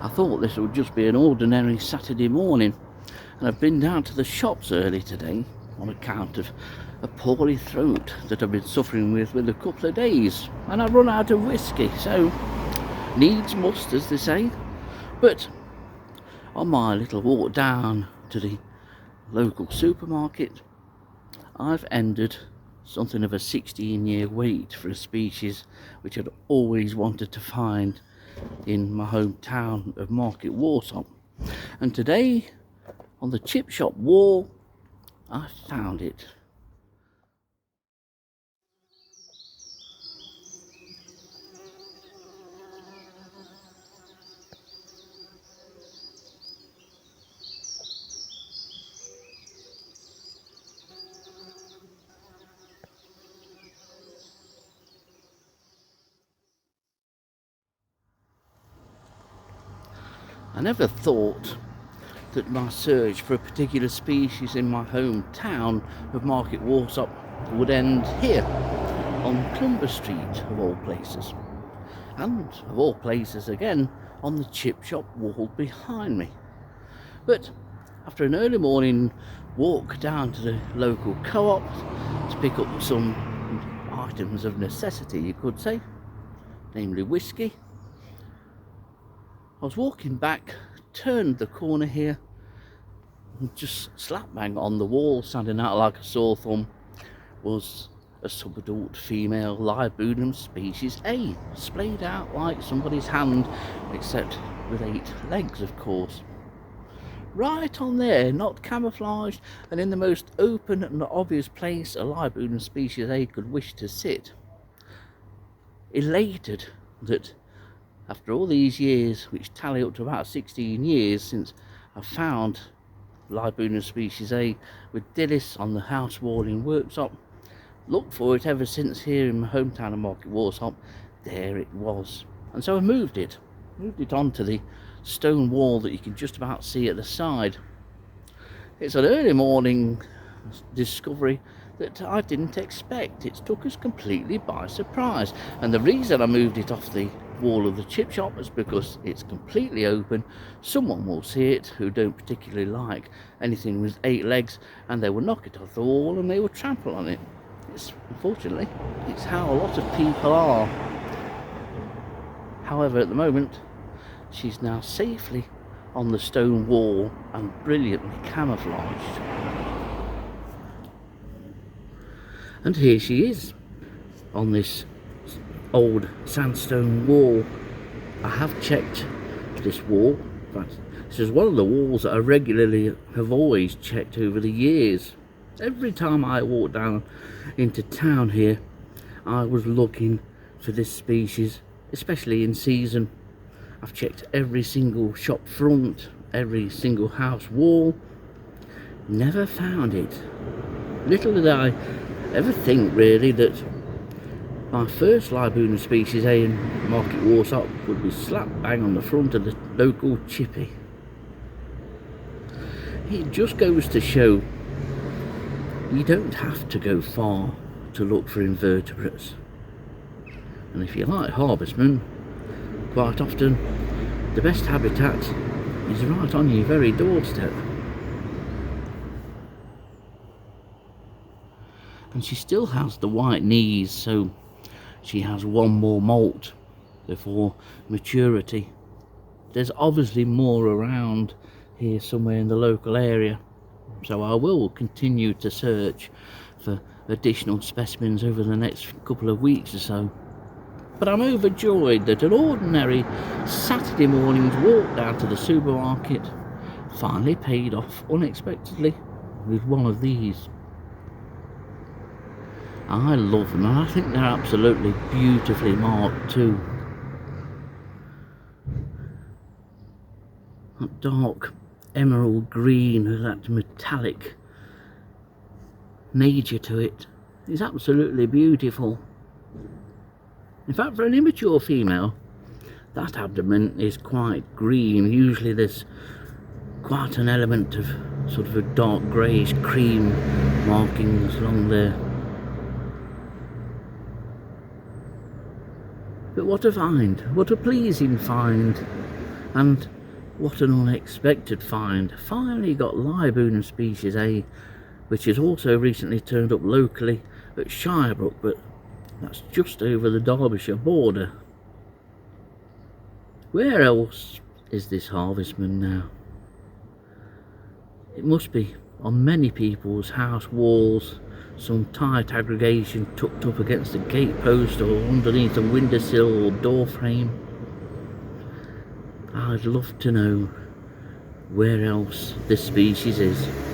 I thought this would just be an ordinary Saturday morning, and I've been down to the shops early today on account of a poorly throat that I've been suffering with a couple of days, and I've run out of whiskey, so needs must, as they say. But on my little walk down to the local supermarket, I've ended something of a 16-year wait for a species which I'd always wanted to find in my hometown of Market Warsop. And today, on the chip shop wall, I found it. I never thought that my search for a particular species in my hometown of Market Warsop would end here, on Clumber Street of all places. And of all places again, on the chip shop wall behind me. But after an early morning walk down to the local co-op to pick up some items of necessity, you could say, namely whiskey, I was walking back, turned the corner here, and just slap bang on the wall, standing out like a sore thumb, was a subadult female Leiobunum species A, splayed out like somebody's hand, except with 8 legs, of course. Right on there, not camouflaged, and in the most open and obvious place a Leiobunum species A could wish to sit. Elated that after all these years, which tally up to about 16 years since I found Leiobunum species A with Dillis on the house wall in Worksop, looked for it ever since here in my hometown of Market Warsop, there it was. And so I moved it onto the stone wall that you can just about see at the side. It's an early morning discovery that I didn't expect. It took us completely by surprise, and the reason I moved it off the wall of the chip shop is because it's completely open. Someone will see it who don't particularly like anything with 8 legs, and they will knock it off the wall and they will trample on it. Unfortunately, it's how a lot of people are. However, at the moment, she's now safely on the stone wall and brilliantly camouflaged. And here she is on this old sandstone wall. I have checked this wall, but this is one of the walls that I regularly have always checked over the years. Every time I walk down into town here, I was looking for this species, especially in season. I've checked every single shop front, every single house wall, never found it. Little did I ever think really that my first Leiobunum species A in Market Warsop would be slap bang on the front of the local chippy. It just goes to show you don't have to go far to look for invertebrates. And if you like Harvestman, quite often the best habitat is right on your very doorstep. And she still has the white knees, so she has one more molt before maturity. There's obviously more around here somewhere in the local area, so I will continue to search for additional specimens over the next couple of weeks or so. But I'm overjoyed that an ordinary Saturday morning's walk down to the supermarket finally paid off unexpectedly with one of these. I love them, and I think they're absolutely beautifully marked too. That dark emerald green with that metallic nature to it is absolutely beautiful. In fact, for an immature female, that abdomen is quite green. Usually there's quite an element of sort of a dark greyish cream markings along there. But what a find, what a pleasing find. And what an unexpected find. Finally got Leiobunum species A, which has also recently turned up locally at Shirebrook, but that's just over the Derbyshire border. Where else is this Harvestman now? It must be on many people's house walls, some tight aggregation tucked up against a gate post or underneath a windowsill or door frame. I'd love to know where else this species is.